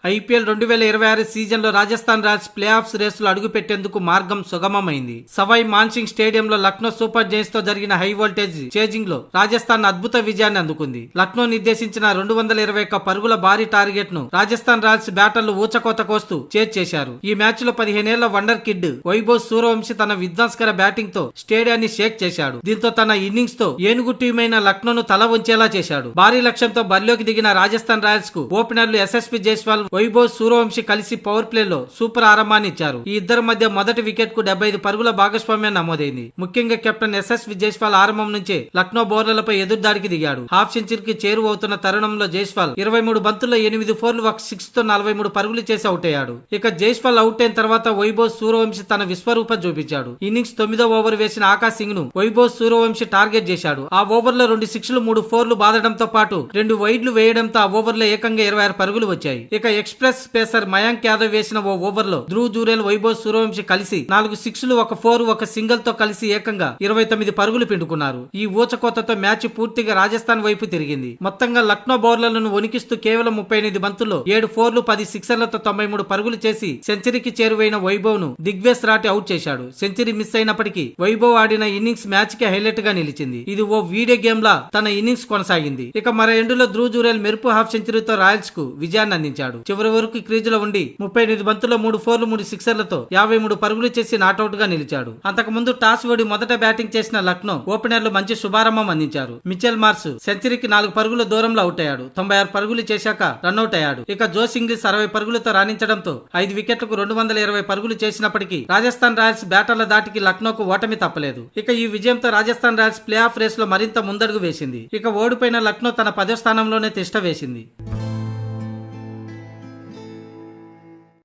IPL 2026 season లో Rajasthan Royals play offs రేసులో అడుగుపెట్టేందుకు మార్గం సుగమమైంది. సవై మాన్సింగ్ స్టేడియంలో లక్నో సూపర్ జైంట్స్ తో జరిగిన హై వోల్టేజ్ చేజింగ్ లో రాజస్థాన్ అద్భుత విజయాన్ని అందుకుంది. లక్నో నిర్దేశించిన 221 పరుగుల భారీ టార్గెట్ ను రాజస్థాన్ రాయల్స్ బ్యాటర్లు ఊచకోత కోస్తూ చేజ్ చేశారు. ఈ మ్యాచ్ లో 15 ఏళ్ల వండర్ కిడ్ వైభవ్ సూర్యవంశీ తన విధ్వంసకర బ్యాటింగ్ తో స్టేడియాన్ని షేక్ చేశాడు. దీంతో తన ఇన్నింగ్స్ తో ఏనుగు టీమైన లక్నోను తల వంచేలా చేశాడు. భారీ లక్ష్యంతో బరిలోకి దిగిన రాజస్థాన్ రాయల్స్ కు ఓపెనర్లు ఎస్ఎస్పీ జైస్వాల్, వైభవ్ సూర్యవంశీ కలిసి పవర్ ప్లే లో సూపర్ ఆరంభాన్ని ఇచ్చారు. ఈ ఇద్దరి మధ్య మొదటి వికెట్ కు 75 పరుగుల భాగస్వామ్యం నమోదైంది. ముఖ్యంగా కెప్టెన్ ఎస్ఎస్పీ జైస్వాల్ ఆరంభం నుంచే లక్నో బౌలర్లపై ఎదురుదాడికి దిగాడు. హాఫ్ సెంచరీకి చేరువవుతున్న తరుణంలో జైస్వాల్ 23 బంతుల్లో 8 4లు ఒక 6 తో 43 పరుగులు చేసి అవుట్ అయ్యాడు. ఇక జైస్వాల్ అవుట్ అయిన తర్వాత వైభవ్ సూర్యవంశీ తన విశ్వరూపం చూపించాడు. ఇన్నింగ్స్ 9వ ఓవర్ వేసిన ఆకాశ్ సింగ్ ను వైభవ్ సూర్యవంశీ టార్గెట్ చేశాడు. ఆ ఓవర్ లో 2 6లు 3 4లు బాదడంతో పాటు 2 వైడ్లు వేయడంతో ఆ ఓవర్ లో ఏకంగా 26 పరుగులు వచ్చాయి. ఇక ఎక్స్ప్రెస్ పేసర్ మయాంక్ యాదవ్ వేసిన ఓ ఓవర్ లో ధ్రువ్ జురేల్, వైభవ్ సూర్యవంశీ కలిసి 4 6లు ఒక 4 ఒక సింగిల్ తో కలిసి ఏకంగా 29 పరుగులు పిండుకున్నారు. ఈ ఊచకోతతో మ్యాచ్ పూర్తిగా రాజస్థాన్ వైపు తిరిగింది. మొత్తంగా లక్నో బౌలర్లను వణికిస్తూ కేవలం 38 బంతుల్లో 7 4లు 10 సిక్సర్లతో 93 పరుగులు చేసి సెంచరీకి చేరువైన వైభవ్ ను దిగ్వేష్ రాటి అవుట్ చేశాడు. సెంచరీ మిస్ అయినప్పటికీ వైభవ్ ఆడిన ఇన్నింగ్స్ మ్యాచ్ కి హైలైట్ గా నిలిచింది. ఇది ఓ వీడియో గేమ్ లా తన ఇన్నింగ్స్ కొనసాగింది. ఇక మరో ఎండులో ధ్రువ్ జురేల్ మెరుపు హాఫ్ సెంచరీతో రాయల్స్ కు విజయాన్ని అందించాడు. చివరి వరకు క్రీజులో ఉండి 38 బంతుల్లో 3 4లు 3 సిక్సర్లతో 53 పరుగులు చేసి నాట్అవుట్ గా నిలిచాడు. అంతకుముందు టాస్ ఓడి మొదట బ్యాటింగ్ చేసిన లక్నో ఓపెనర్లు మంచి శుభారంభం అందించారు. మిచెల్ మార్స్ సెంచరీకి 4 పరుగుల దూరంలో అవుట్ అయ్యాడు. 96 పరుగులు చేశాక రన్అట్ అయ్యాడు. ఇక జోస్ ఇంగ్లీష్ 60 పరుగులతో రాణించడంతో 5 వికెట్లకు 220 పరుగులు చేసినప్పటికీ రాజస్థాన్ రాయల్స్ బ్యాటర్ల దాటికి లక్నోకు ఓటమి తప్పలేదు. ఇక ఈ విజయంతో Rajasthan Royals play off race లో మరింత ముందడుగు వేసింది. ఇక ఓడిపోయిన లక్నో తన 10వ స్థానంలోనే తిష్ట వేసింది.